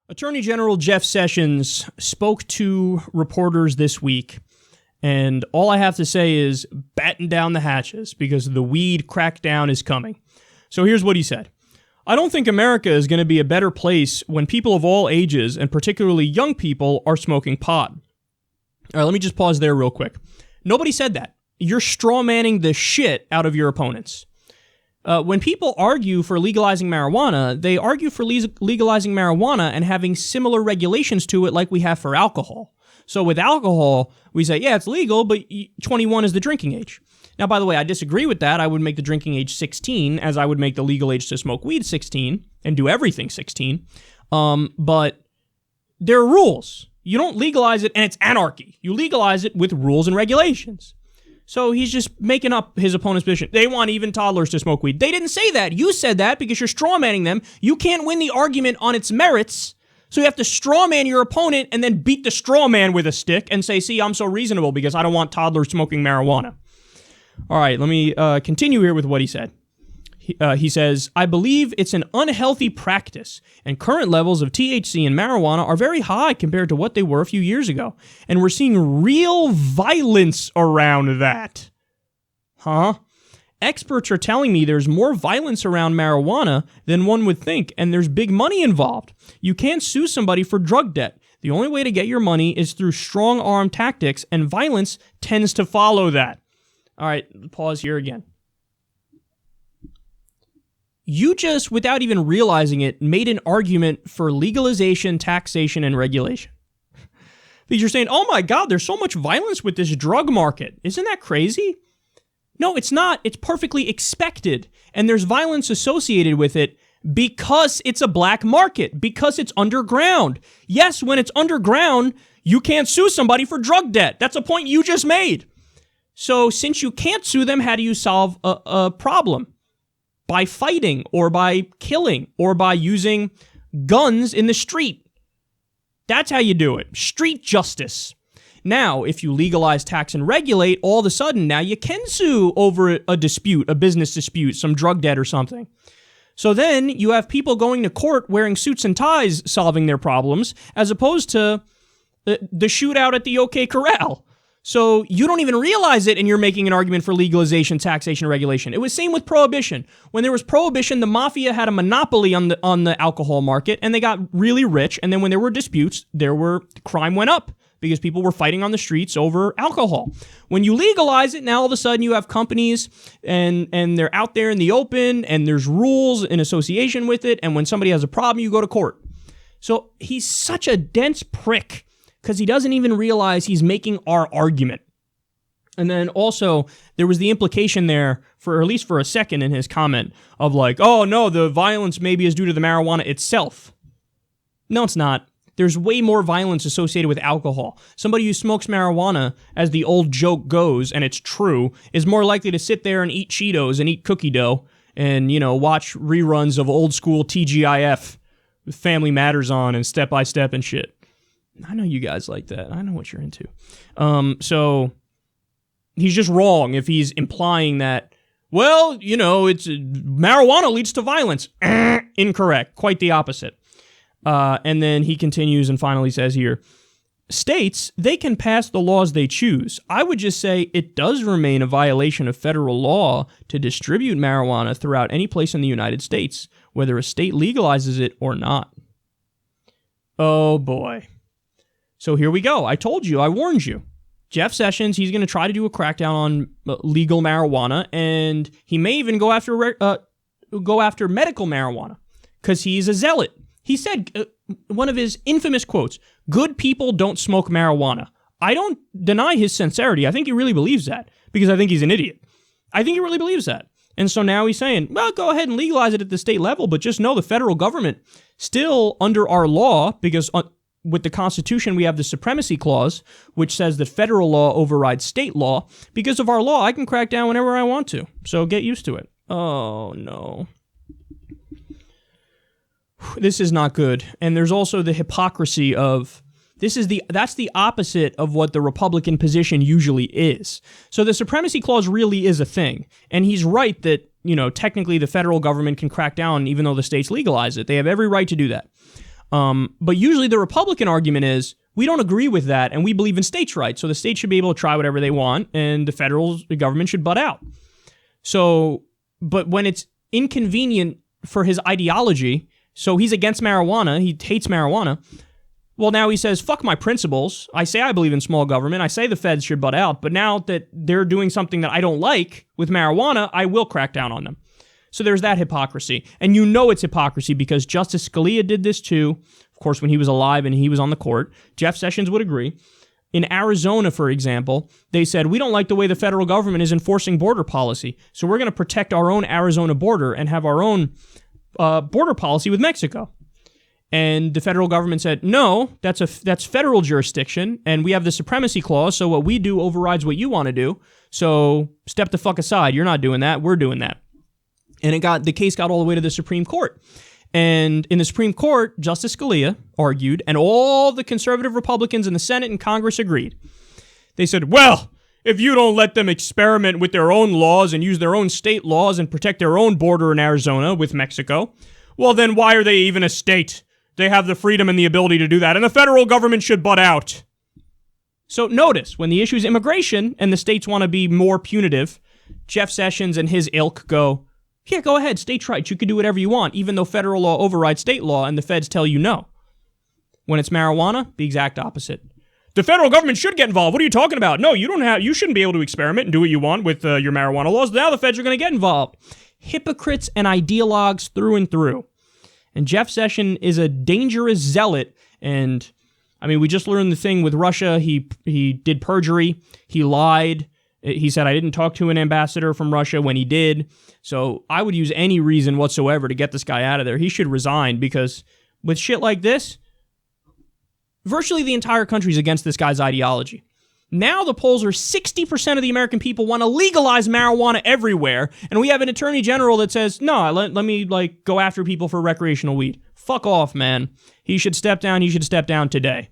Attorney General Jeff Sessions spoke to reporters this week, and all I have to say is batten down the hatches because the weed crackdown is coming. So here's what he said. I don't think America is going to be a better place when people of all ages, and particularly young people, are smoking pot. All right, let me just pause there real quick. Nobody said that. You're strawmanning the shit out of your opponents. When people argue for legalizing marijuana, they argue for legalizing marijuana and having similar regulations to it like we have for alcohol. So with alcohol, we say, yeah, it's legal, but 21 is the drinking age. Now, by the way, I disagree with that. I would make the drinking age 16, as I would make the legal age to smoke weed 16 and do everything 16. But there are rules. You don't legalize it and it's anarchy. You legalize it with rules and regulations. So he's just making up his opponent's position. They want even toddlers to smoke weed. They didn't say that. You said that because you're strawmanning them. You can't win the argument on its merits. So you have to strawman your opponent and then beat the strawman with a stick and say, see, I'm so reasonable because I don't want toddlers smoking marijuana. All right, let me continue here with what he said. He says, I believe it's an unhealthy practice, and current levels of THC in marijuana are very high compared to what they were a few years ago, and we're seeing real violence around that. Huh? Experts are telling me there's more violence around marijuana than one would think, and there's big money involved. You can't sue somebody for drug debt. The only way to get your money is through strong-arm tactics, and violence tends to follow that. All right, pause here again. You just, without even realizing it, made an argument for legalization, taxation, and regulation. Because you're saying, oh my God, there's so much violence with this drug market. Isn't that crazy? No, it's not. It's perfectly expected. And there's violence associated with it because it's a black market, because it's underground. Yes, when it's underground, you can't sue somebody for drug debt. That's a point you just made. So since you can't sue them, how do you solve a problem? By fighting, or by killing, or by using guns in the street. That's how you do it. Street justice. Now, if you legalize, tax, and regulate, all of a sudden, now you can sue over a dispute, a business dispute, some drug debt or something. So then you have people going to court wearing suits and ties solving their problems, as opposed to the shootout at the OK Corral. So you don't even realize it, and you're making an argument for legalization, taxation, regulation. It was same with prohibition. When there was prohibition, the mafia had a monopoly on the alcohol market, and they got really rich. And then when there were disputes, crime went up because people were fighting on the streets over alcohol. When you legalize it, now all of a sudden you have companies, and they're out there in the open, and there's rules in association with it. And when somebody has a problem, you go to court. So he's such a dense prick, because he doesn't even realize he's making our argument. And then also, there was the implication there, for at least for a second in his comment, of like, oh no, the violence maybe is due to the marijuana itself. No, it's not. There's way more violence associated with alcohol. Somebody who smokes marijuana, as the old joke goes, and it's true, is more likely to sit there and eat Cheetos and eat cookie dough and, watch reruns of old school TGIF with Family Matters on and Step by Step and shit. I know you guys like that. I know what you're into. So he's just wrong if he's implying that, well, it's marijuana leads to violence. Incorrect. Quite the opposite. And then he continues and finally says here, states, they can pass the laws they choose. I would just say it does remain a violation of federal law to distribute marijuana throughout any place in the United States, whether a state legalizes it or not. Oh boy. So here we go. I told you. I warned you. Jeff Sessions, he's going to try to do a crackdown on legal marijuana, and he may even go after medical marijuana because he's a zealot. He said, one of his infamous quotes, good people don't smoke marijuana. I don't deny his sincerity. I think he really believes that because I think he's an idiot. I think he really believes that. And so now he's saying, well, go ahead and legalize it at the state level, but just know the federal government still under our law, because with the Constitution, we have the Supremacy Clause, which says that federal law overrides state law. Because of our law, I can crack down whenever I want to. So get used to it. Oh, no. This is not good. And there's also the hypocrisy of, that's the opposite of what the Republican position usually is. So the Supremacy Clause really is a thing. And he's right that, technically the federal government can crack down even though the states legalize it. They have every right to do that. But usually the Republican argument is, we don't agree with that, and we believe in states' rights, so the states should be able to try whatever they want, and the federal government should butt out. So, but when it's inconvenient for his ideology, so he's against marijuana, he hates marijuana, well, now he says, fuck my principles. I say I believe in small government. I say the feds should butt out. But now that they're doing something that I don't like with marijuana, I will crack down on them. So there's that hypocrisy. And you know it's hypocrisy because Justice Scalia did this too. Of course, when he was alive and he was on the court. Jeff Sessions would agree. In Arizona, for example, they said, we don't like the way the federal government is enforcing border policy. So we're going to protect our own Arizona border and have our own border policy with Mexico. And the federal government said, no, that's federal jurisdiction, and we have the supremacy clause, so what we do overrides what you want to do, so step the fuck aside. You're not doing that. We're doing that. And the case got all the way to the Supreme Court. And in the Supreme Court, Justice Scalia argued, and all the conservative Republicans in the Senate and Congress agreed. They said, well, if you don't let them experiment with their own laws and use their own state laws and protect their own border in Arizona with Mexico, well, then why are they even a state? They have the freedom and the ability to do that, and the federal government should butt out. So notice, when the issue is immigration and the states want to be more punitive, Jeff Sessions and his ilk go, yeah, go ahead, states' rights, you can do whatever you want, even though federal law overrides state law and the feds tell you no. When it's marijuana, the exact opposite. The federal government should get involved. What are you talking about? No, you shouldn't be able to experiment and do what you want with your marijuana laws. Now the feds are going to get involved. Hypocrites and ideologues through and through. And Jeff Sessions is a dangerous zealot. And, I mean, we just learned the thing with Russia. He did perjury. He lied. He said, I didn't talk to an ambassador from Russia when he did. So I would use any reason whatsoever to get this guy out of there. He should resign because with shit like this, virtually the entire country is against this guy's ideology. Now the polls are 60% of the American people want to legalize marijuana everywhere, and we have an attorney general that says, no, let me go after people for recreational weed. Fuck off, man. He should step down. He should step down today.